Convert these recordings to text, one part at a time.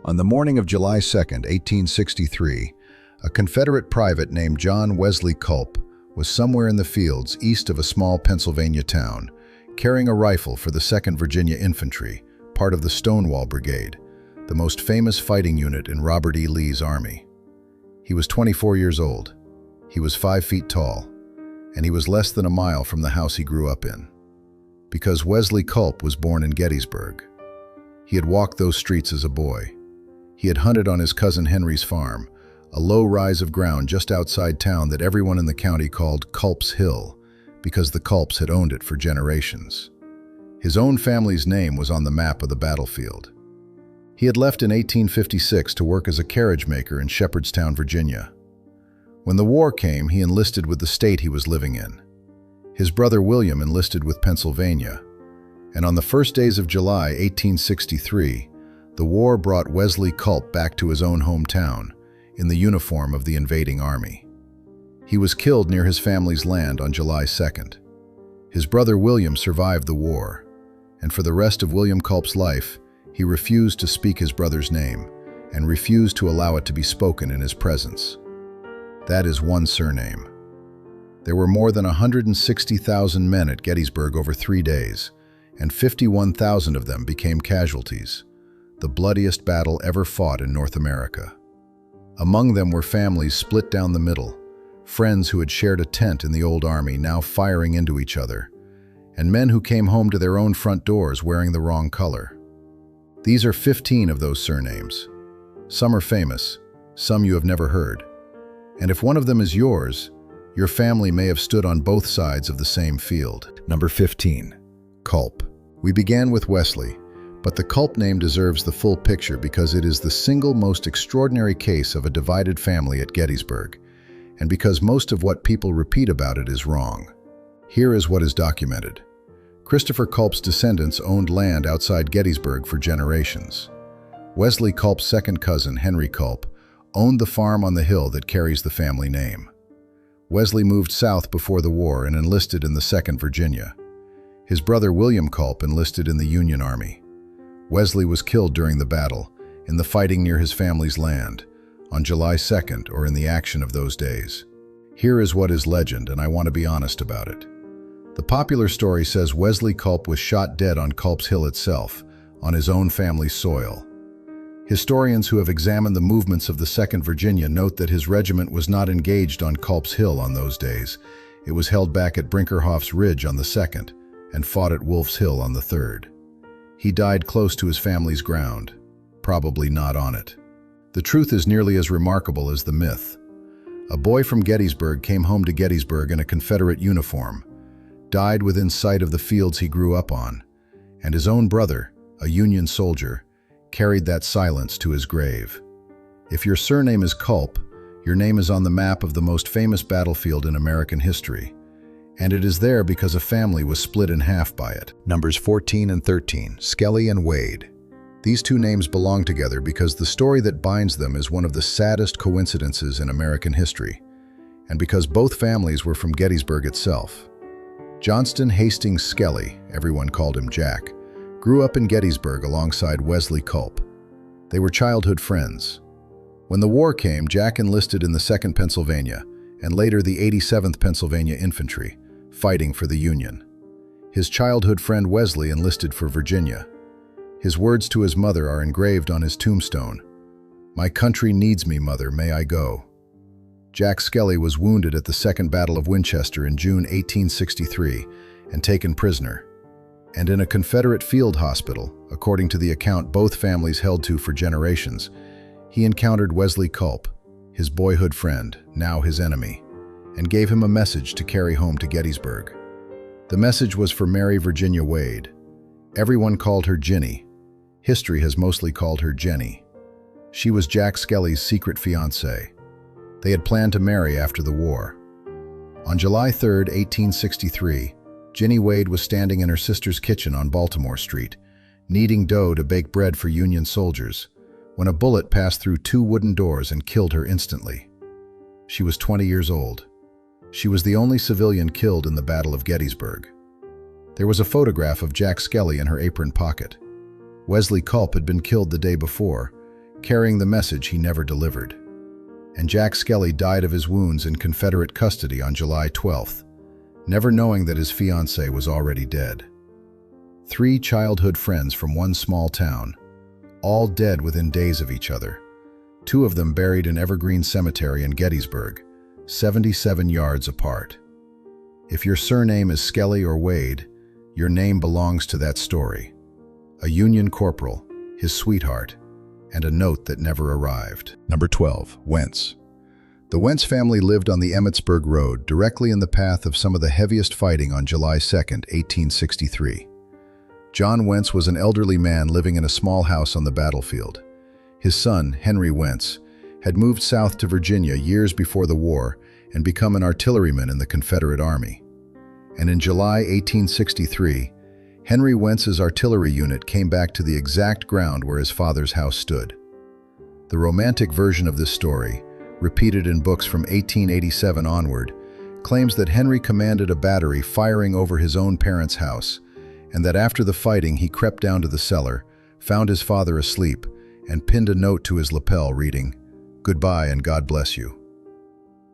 On the morning of July 2, 1863, a Confederate private named John Wesley Culp was somewhere in the fields east of a small Pennsylvania town, carrying a rifle for the 2nd Virginia Infantry, part of the Stonewall Brigade, the most famous fighting unit in Robert E. Lee's army. He was 24 years old. He was 5 feet tall, and he was less than a mile from the house he grew up in. Because Wesley Culp was born in Gettysburg. He had walked those streets as a boy. He had hunted on his cousin Henry's farm, a low rise of ground just outside town that everyone in the county called Culp's Hill, because the Culps had owned it for generations. His own family's name was on the map of the battlefield. He had left in 1856 to work as a carriage maker in Shepherdstown, Virginia. When the war came, he enlisted with the state he was living in. His brother William enlisted with Pennsylvania, and on the first days of July 1863, the war brought Wesley Culp back to his own hometown in the uniform of the invading army. He was killed near his family's land on July 2nd. His brother William survived the war, and for the rest of William Culp's life, he refused to speak his brother's name and refused to allow it to be spoken in his presence. That is one surname. There were more than 160,000 men at Gettysburg over 3 days, and 51,000 of them became casualties, the bloodiest battle ever fought in North America. Among them were families split down the middle, friends who had shared a tent in the old army now firing into each other, and men who came home to their own front doors wearing the wrong color. These are 15 of those surnames. Some are famous, some you have never heard. And if one of them is yours, your family may have stood on both sides of the same field. Number 15. Culp. We began with Wesley, but the Culp name deserves the full picture because it is the single most extraordinary case of a divided family at Gettysburg, and because most of what people repeat about it is wrong. Here is what is documented. Christopher Culp's descendants owned land outside Gettysburg for generations. Wesley Culp's second cousin, Henry Culp, owned the farm on the hill that carries the family name. Wesley moved south before the war and enlisted in the 2nd Virginia. His brother William Culp enlisted in the Union Army. Wesley was killed during the battle, in the fighting near his family's land, on July 2nd or in the action of those days. Here is what is legend, and I want to be honest about it. The popular story says Wesley Culp was shot dead on Culp's Hill itself, on his own family's soil. Historians who have examined the movements of the 2nd Virginia note that his regiment was not engaged on Culp's Hill on those days. It was held back at Brinkerhoff's Ridge on the 2nd and fought at Wolf's Hill on the 3rd. He died close to his family's ground, probably not on it. The truth is nearly as remarkable as the myth. A boy from Gettysburg came home to Gettysburg in a Confederate uniform, died within sight of the fields he grew up on, and his own brother, a Union soldier, carried that silence to his grave. If your surname is Culp, your name is on the map of the most famous battlefield in American history, and it is there because a family was split in half by it. Numbers 14 and 13, Skelly and Wade. These two names belong together because the story that binds them is one of the saddest coincidences in American history, and because both families were from Gettysburg itself. Johnston Hastings Skelly, everyone called him Jack, grew up in Gettysburg alongside Wesley Culp. They were childhood friends. When the war came, Jack enlisted in the 2nd Pennsylvania and later the 87th Pennsylvania Infantry, fighting for the Union. His childhood friend Wesley enlisted for Virginia. His words to his mother are engraved on his tombstone. "My country needs me, mother, may I go?" Jack Skelly was wounded at the Second Battle of Winchester in June 1863 and taken prisoner. And in a Confederate field hospital, according to the account both families held to for generations, he encountered Wesley Culp, his boyhood friend, now his enemy, and gave him a message to carry home to Gettysburg. The message was for Mary Virginia Wade. Everyone called her Ginny. History has mostly called her Jenny. She was Jack Skelly's secret fiancée. They had planned to marry after the war. On July 3, 1863, Ginny Wade was standing in her sister's kitchen on Baltimore Street, kneading dough to bake bread for Union soldiers, when a bullet passed through 2 wooden doors and killed her instantly. She was 20 years old. She was the only civilian killed in the Battle of Gettysburg. There was a photograph of Jack Skelly in her apron pocket. Wesley Culp had been killed the day before, carrying the message he never delivered. And Jack Skelly died of his wounds in Confederate custody on July 12th, never knowing that his fiancée was already dead. 3 childhood friends from one small town, all dead within days of each other, 2 of them buried in Evergreen Cemetery in Gettysburg, 77 yards apart. If your surname is Skelly or Wade, your name belongs to that story. A Union corporal, his sweetheart, and a note that never arrived. Number 12, Wentz. The Wentz family lived on the Emmitsburg Road, directly in the path of some of the heaviest fighting on July 2, 1863. John Wentz was an elderly man living in a small house on the battlefield. His son, Henry Wentz, had moved south to Virginia years before the war and become an artilleryman in the Confederate Army. And in July 1863, Henry Wentz's artillery unit came back to the exact ground where his father's house stood. The romantic version of this story, repeated in books from 1887 onward, claims that Henry commanded a battery firing over his own parents' house, and that after the fighting he crept down to the cellar, found his father asleep, and pinned a note to his lapel reading, "Goodbye and God bless you."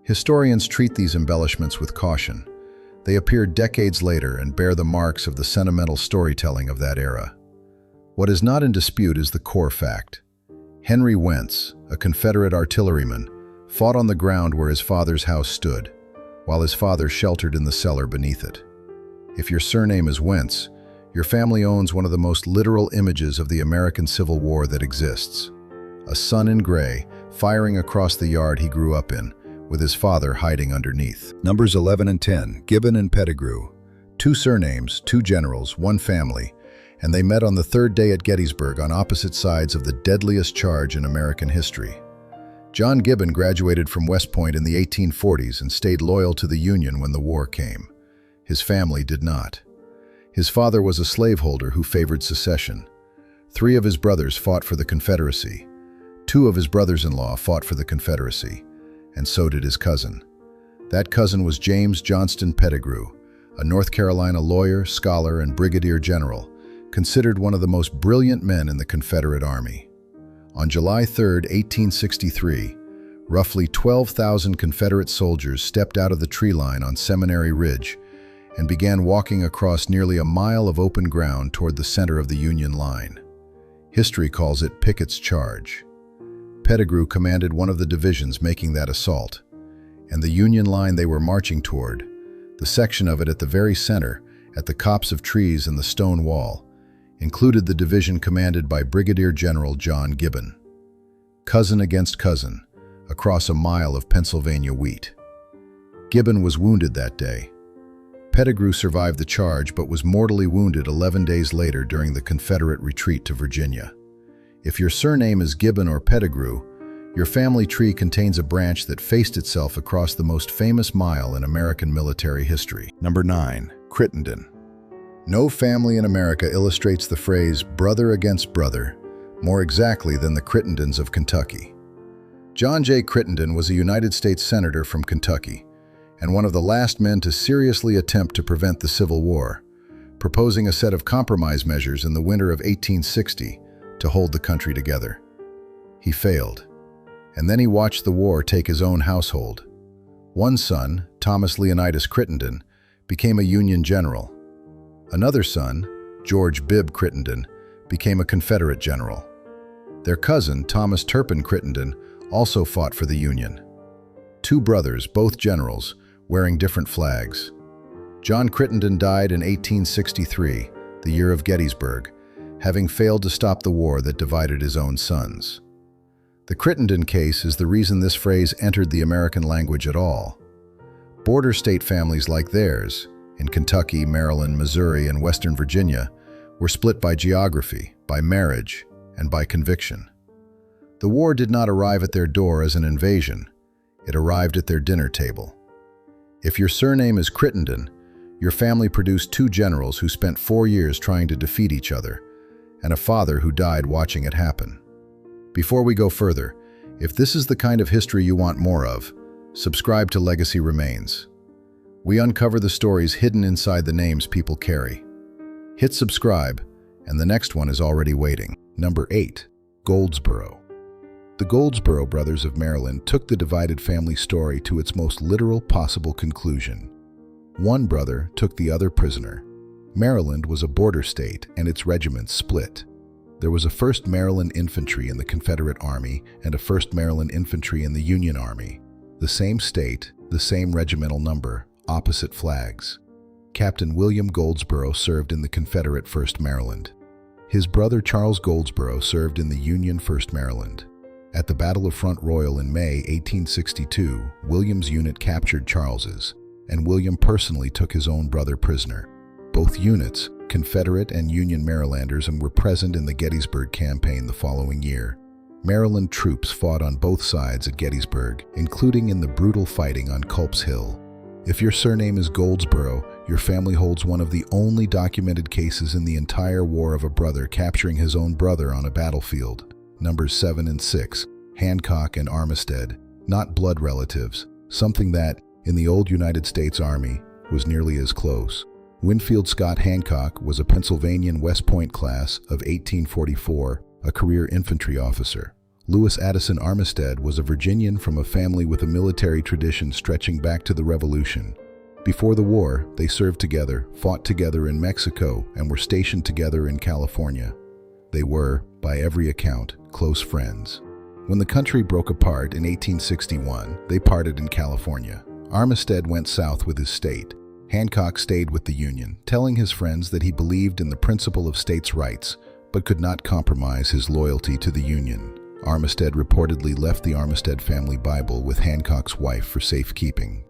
Historians treat these embellishments with caution. They appeared decades later and bear the marks of the sentimental storytelling of that era. What is not in dispute is the core fact. Henry Wentz, a Confederate artilleryman, fought on the ground where his father's house stood, while his father sheltered in the cellar beneath it. If your surname is Wentz, your family owns one of the most literal images of the American Civil War that exists. A son in gray, firing across the yard he grew up in, with his father hiding underneath. Numbers 11 and 10, Gibbon and Pettigrew. 2 surnames, 2 generals, 1 family, and they met on the 3rd day at Gettysburg on opposite sides of the deadliest charge in American history. John Gibbon graduated from West Point in the 1840s and stayed loyal to the Union when the war came. His family did not. His father was a slaveholder who favored secession. 3 of his brothers fought for the Confederacy. 2 of his brothers-in-law fought for the Confederacy, and so did his cousin. That cousin was James Johnston Pettigrew, a North Carolina lawyer, scholar, and brigadier general, considered one of the most brilliant men in the Confederate Army. On July 3, 1863, roughly 12,000 Confederate soldiers stepped out of the tree line on Seminary Ridge and began walking across nearly a mile of open ground toward the center of the Union line. History calls it Pickett's Charge. Pettigrew commanded one of the divisions making that assault, and the Union line they were marching toward, the section of it at the very center, at the copse of trees and the stone wall, included the division commanded by Brigadier General John Gibbon. Cousin against cousin, across a mile of Pennsylvania wheat. Gibbon was wounded that day. Pettigrew survived the charge but was mortally wounded 11 days later during the Confederate retreat to Virginia. If your surname is Gibbon or Pettigrew, your family tree contains a branch that faced itself across the most famous mile in American military history. Number 9, Crittenden. No family in America illustrates the phrase brother against brother more exactly than the Crittendens of Kentucky. John J. Crittenden was a United States Senator from Kentucky, and one of the last men to seriously attempt to prevent the Civil War, proposing a set of compromise measures in the winter of 1860 to hold the country together. He failed, and then he watched the war take his own household. One son, Thomas Leonidas Crittenden, became a Union general. Another son, George Bibb Crittenden, became a Confederate general. Their cousin, Thomas Turpin Crittenden, also fought for the Union. 2 brothers, both generals, wearing different flags. John Crittenden died in 1863, the year of Gettysburg, having failed to stop the war that divided his own sons. The Crittenden case is the reason this phrase entered the American language at all. Border state families like theirs, in Kentucky, Maryland, Missouri, and Western Virginia, were split by geography, by marriage, and by conviction. The war did not arrive at their door as an invasion. It arrived at their dinner table. If your surname is Crittenden, your family produced 2 generals who spent 4 years trying to defeat each other, and a father who died watching it happen. Before we go further, if this is the kind of history you want more of, subscribe to Legacy Remains. We uncover the stories hidden inside the names people carry. Hit subscribe, and the next one is already waiting. Number 8, Goldsboro. The Goldsboro brothers of Maryland took the divided family story to its most literal possible conclusion. One brother took the other prisoner. Maryland was a border state, and its regiments split. There was a 1st Maryland Infantry in the Confederate Army and a 1st Maryland Infantry in the Union Army. The same state, the same regimental number, opposite flags. Captain William Goldsboro served in the Confederate 1st Maryland. His brother Charles Goldsboro served in the Union 1st Maryland. At the Battle of Front Royal in May 1862, William's unit captured Charles's, and William personally took his own brother prisoner. Both units, Confederate and Union Marylanders, were present in the Gettysburg campaign the following year. Maryland troops fought on both sides at Gettysburg, including in the brutal fighting on Culp's Hill. If your surname is Goldsboro, your family holds one of the only documented cases in the entire war of a brother capturing his own brother on a battlefield. Numbers 7 and 6, Hancock and Armistead, not blood relatives, something that, in the old United States Army, was nearly as close. Winfield Scott Hancock was a Pennsylvanian West Point class of 1844, a career infantry officer. Lewis Addison Armistead was a Virginian from a family with a military tradition stretching back to the Revolution. Before the war, they served together, fought together in Mexico, and were stationed together in California. They were, by every account, close friends. When the country broke apart in 1861, they parted in California. Armistead went south with his state. Hancock stayed with the Union, telling his friends that he believed in the principle of states' rights, but could not compromise his loyalty to the Union. Armistead reportedly left the Armistead family Bible with Hancock's wife for safekeeping.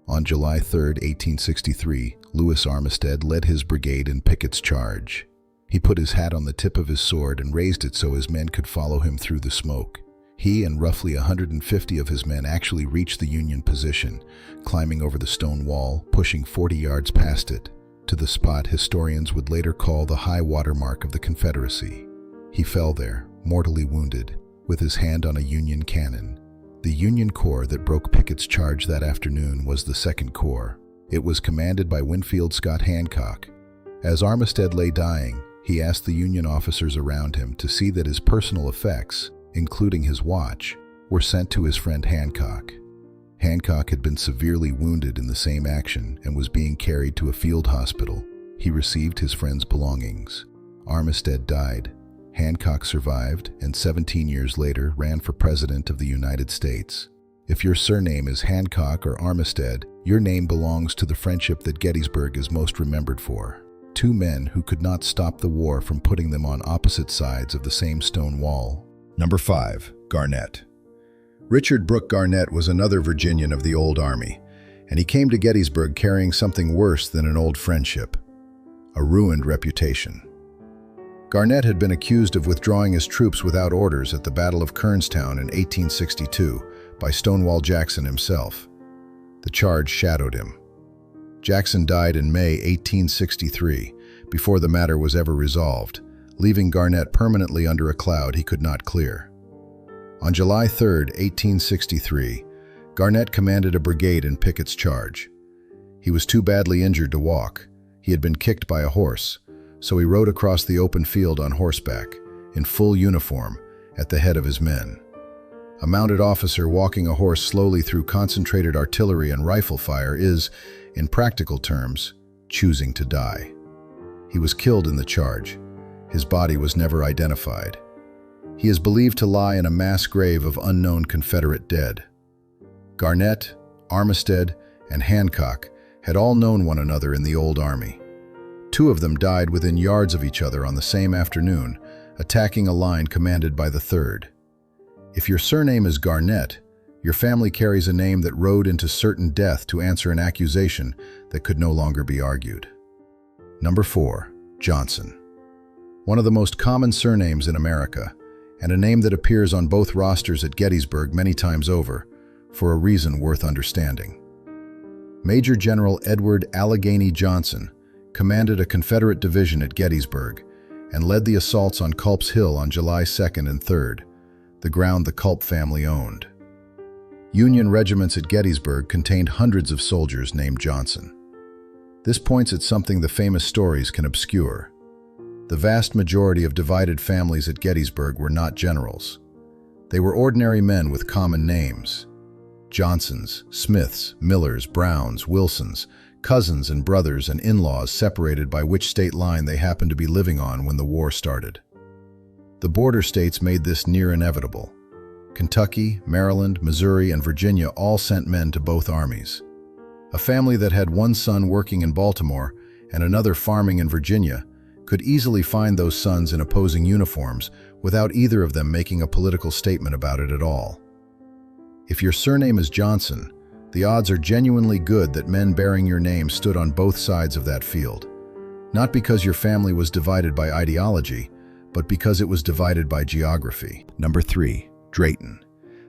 On July 3, 1863, Lewis Armistead led his brigade in Pickett's charge. He put his hat on the tip of his sword and raised it so his men could follow him through the smoke. He and roughly 150 of his men actually reached the Union position, climbing over the stone wall, pushing 40 yards past it, to the spot historians would later call the high water mark of the Confederacy. He fell there, mortally wounded, with his hand on a Union cannon. The Union Corps that broke Pickett's charge that afternoon was the 2nd Corps. It was commanded by Winfield Scott Hancock. As Armistead lay dying, he asked the Union officers around him to see that his personal effects, including his watch, were sent to his friend Hancock. Hancock had been severely wounded in the same action and was being carried to a field hospital. He received his friend's belongings. Armistead died. Hancock survived and 17 years later ran for President of the United States. If your surname is Hancock or Armistead, your name belongs to the friendship that Gettysburg is most remembered for. Two men who could not stop the war from putting them on opposite sides of the same stone wall. Number 5. Garnett. Richard Brooke Garnett was another Virginian of the old Army, and he came to Gettysburg carrying something worse than an old friendship: a ruined reputation. Garnett had been accused of withdrawing his troops without orders at the Battle of Kernstown in 1862 by Stonewall Jackson himself. The charge shadowed him. Jackson died in May 1863, before the matter was ever resolved, leaving Garnett permanently under a cloud he could not clear. On July 3, 1863, Garnett commanded a brigade in Pickett's charge. He was too badly injured to walk. He had been kicked by a horse, so he rode across the open field on horseback, in full uniform, at the head of his men. A mounted officer walking a horse slowly through concentrated artillery and rifle fire is, in practical terms, choosing to die. He was killed in the charge. His body was never identified. He is believed to lie in a mass grave of unknown Confederate dead. Garnett, Armistead, and Hancock had all known one another in the old Army. Two of them died within yards of each other on the same afternoon, attacking a line commanded by the third. If your surname is Garnett, your family carries a name that rode into certain death to answer an accusation that could no longer be argued. Number 4. Johnson. One of the most common surnames in America, and a name that appears on both rosters at Gettysburg many times over, for a reason worth understanding. Major General Edward Allegheny Johnson commanded a Confederate division at Gettysburg and led the assaults on Culp's Hill on July 2nd and 3rd, the ground the Culp family owned. Union regiments at Gettysburg contained hundreds of soldiers named Johnson. This points at something the famous stories can obscure. The vast majority of divided families at Gettysburg were not generals. They were ordinary men with common names. Johnsons, Smiths, Millers, Browns, Wilsons, cousins and brothers and in-laws separated by which state line they happened to be living on when the war started. The border states made this near inevitable. Kentucky, Maryland, Missouri, and Virginia all sent men to both armies. A family that had one son working in Baltimore and another farming in Virginia could easily find those sons in opposing uniforms without either of them making a political statement about it at all. If your surname is Johnson, the odds are genuinely good that men bearing your name stood on both sides of that field. Not because your family was divided by ideology, but because it was divided by geography. Number 3. Drayton.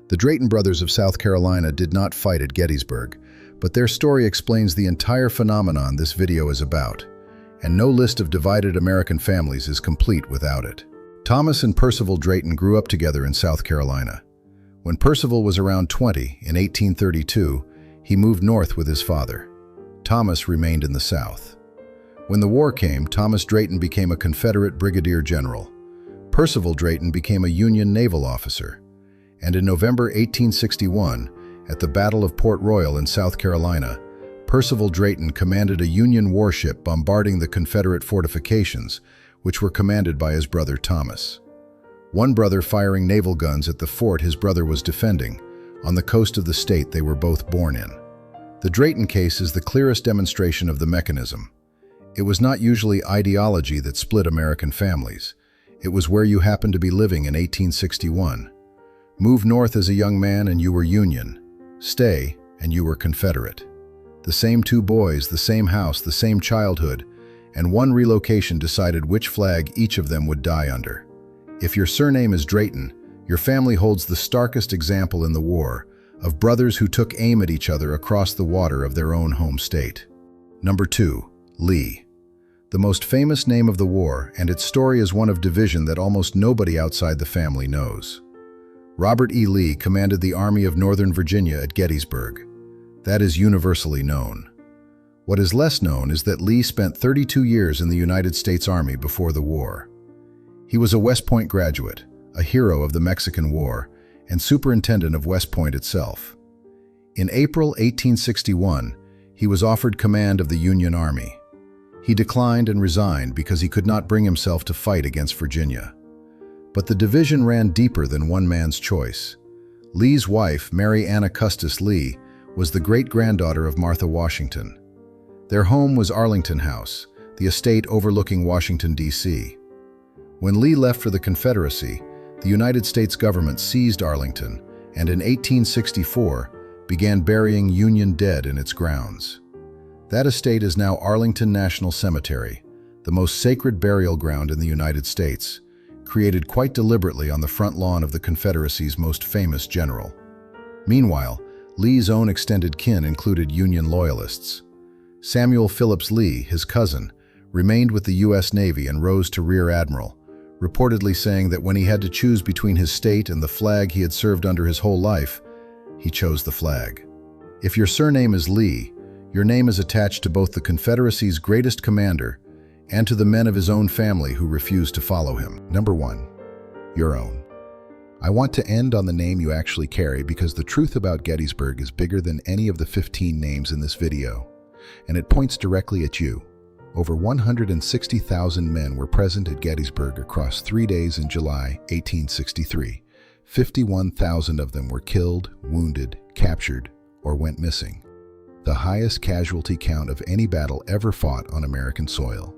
The Drayton brothers of South Carolina did not fight at Gettysburg, but their story explains the entire phenomenon this video is about, and no list of divided American families is complete without it. Thomas and Percival Drayton grew up together in South Carolina. When Percival was around 20 in 1832, he moved north with his father. Thomas remained in the South. When the war came, Thomas Drayton became a Confederate brigadier general. Percival Drayton became a Union naval officer. And in November 1861, at the Battle of Port Royal in South Carolina, Percival Drayton commanded a Union warship bombarding the Confederate fortifications, which were commanded by his brother Thomas. One brother firing naval guns at the fort his brother was defending, on the coast of the state they were both born in. The Drayton case is the clearest demonstration of the mechanism. It was not usually ideology that split American families. It was where you happened to be living in 1861. Move north as a young man and you were Union. Stay and you were Confederate. The same two boys, the same house, the same childhood, and one relocation decided which flag each of them would die under. If your surname is Drayton, your family holds the starkest example in the war of brothers who took aim at each other across the water of their own home state. Number 2. Lee. The most famous name of the war, and its story is one of division that almost nobody outside the family knows. Robert E. Lee commanded the Army of Northern Virginia at Gettysburg. That is universally known. What is less known is that Lee spent 32 years in the United States Army before the war. He was a West Point graduate, a hero of the Mexican War, and superintendent of West Point itself. In April 1861, he was offered command of the Union Army. He declined and resigned because he could not bring himself to fight against Virginia. But the division ran deeper than one man's choice. Lee's wife, Mary Anna Custis Lee, was the great-granddaughter of Martha Washington. Their home was Arlington House, the estate overlooking Washington, D.C. When Lee left for the Confederacy, the United States government seized Arlington and in 1864 began burying Union dead in its grounds. That estate is now Arlington National Cemetery, the most sacred burial ground in the United States, created quite deliberately on the front lawn of the Confederacy's most famous general. Meanwhile, Lee's own extended kin included Union loyalists. Samuel Phillips Lee, his cousin, remained with the U.S. Navy and rose to Rear Admiral, reportedly saying that when he had to choose between his state and the flag he had served under his whole life, he chose the flag. If your surname is Lee, your name is attached to both the Confederacy's greatest commander and to the men of his own family who refused to follow him. Number 1. Your own. I want to end on the name you actually carry because the truth about Gettysburg is bigger than any of the 15 names in this video, and it points directly at you. Over 160,000 men were present at Gettysburg across 3 days in July 1863. 51,000 of them were killed, wounded, captured, or went missing. The highest casualty count of any battle ever fought on American soil.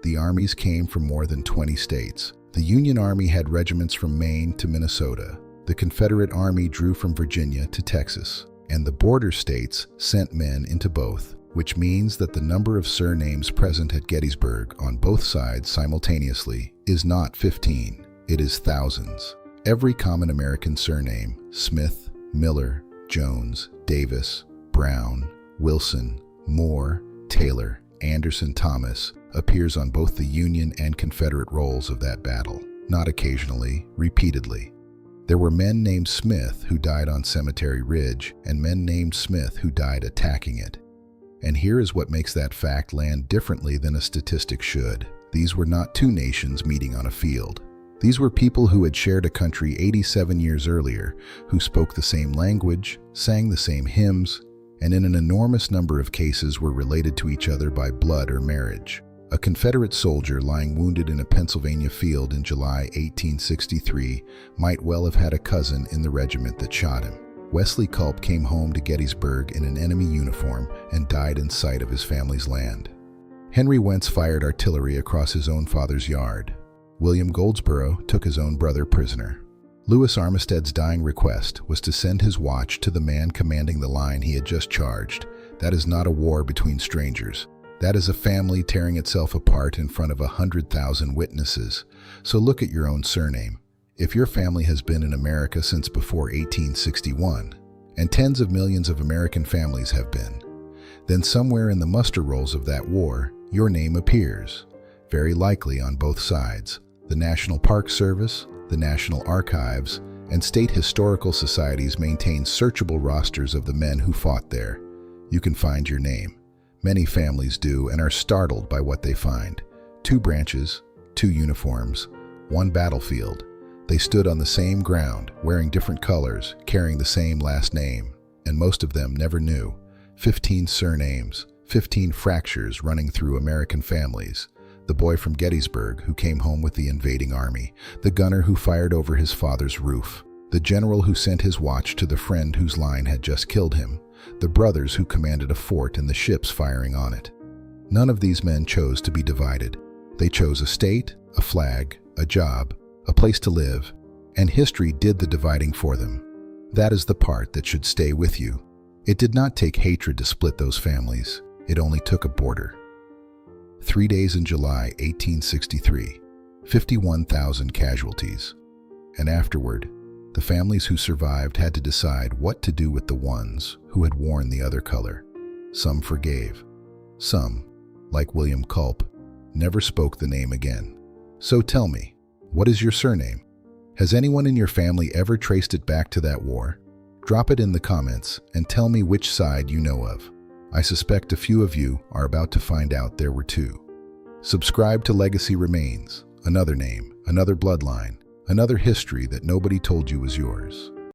The armies came from more than 20 states. The Union Army had regiments from Maine to Minnesota. The Confederate Army drew from Virginia to Texas. And the border states sent men into both, which means that the number of surnames present at Gettysburg on both sides simultaneously is not 15, it is thousands. Every common American surname, Smith, Miller, Jones, Davis, Brown, Wilson, Moore, Taylor, Anderson, Thomas, appears on both the Union and Confederate rolls of that battle, not occasionally, repeatedly. There were men named Smith who died on Cemetery Ridge, and men named Smith who died attacking it. And here is what makes that fact land differently than a statistic should. These were not two nations meeting on a field. These were people who had shared a country 87 years earlier, who spoke the same language, sang the same hymns, and in an enormous number of cases were related to each other by blood or marriage. A Confederate soldier lying wounded in a Pennsylvania field in July 1863 might well have had a cousin in the regiment that shot him. Wesley Culp came home to Gettysburg in an enemy uniform and died in sight of his family's land. Henry Wentz fired artillery across his own father's yard. William Goldsborough took his own brother prisoner. Lewis Armistead's dying request was to send his watch to the man commanding the line he had just charged. That is not a war between strangers. That is a family tearing itself apart in front of 100,000 witnesses. So look at your own surname. If your family has been in America since before 1861, and tens of millions of American families have been, then somewhere in the muster rolls of that war, your name appears, very likely on both sides. The National Park Service, the National Archives, and state historical societies maintain searchable rosters of the men who fought there. You can find your name. Many families do and are startled by what they find. 2 branches, 2 uniforms, 1 battlefield. They stood on the same ground, wearing different colors, carrying the same last name, and most of them never knew. 15 surnames, 15 fractures running through American families. The boy from Gettysburg who came home with the invading army, the gunner who fired over his father's roof, the general who sent his watch to the friend whose line had just killed him, the brothers who commanded a fort and the ships firing on it. None of these men chose to be divided. They chose a state, a flag, a job, a place to live, and history did the dividing for them. That is the part that should stay with you. It did not take hatred to split those families. It only took a border. 3 days in July 1863, 51,000 casualties. And afterward, the families who survived had to decide what to do with the ones who had worn the other color. Some forgave. Some, like William Culp, never spoke the name again. So tell me, what is your surname? Has anyone in your family ever traced it back to that war? Drop it in the comments and tell me which side you know of. I suspect a few of you are about to find out there were 2. Subscribe to Legacy Remains, another name, another bloodline, another history that nobody told you was yours.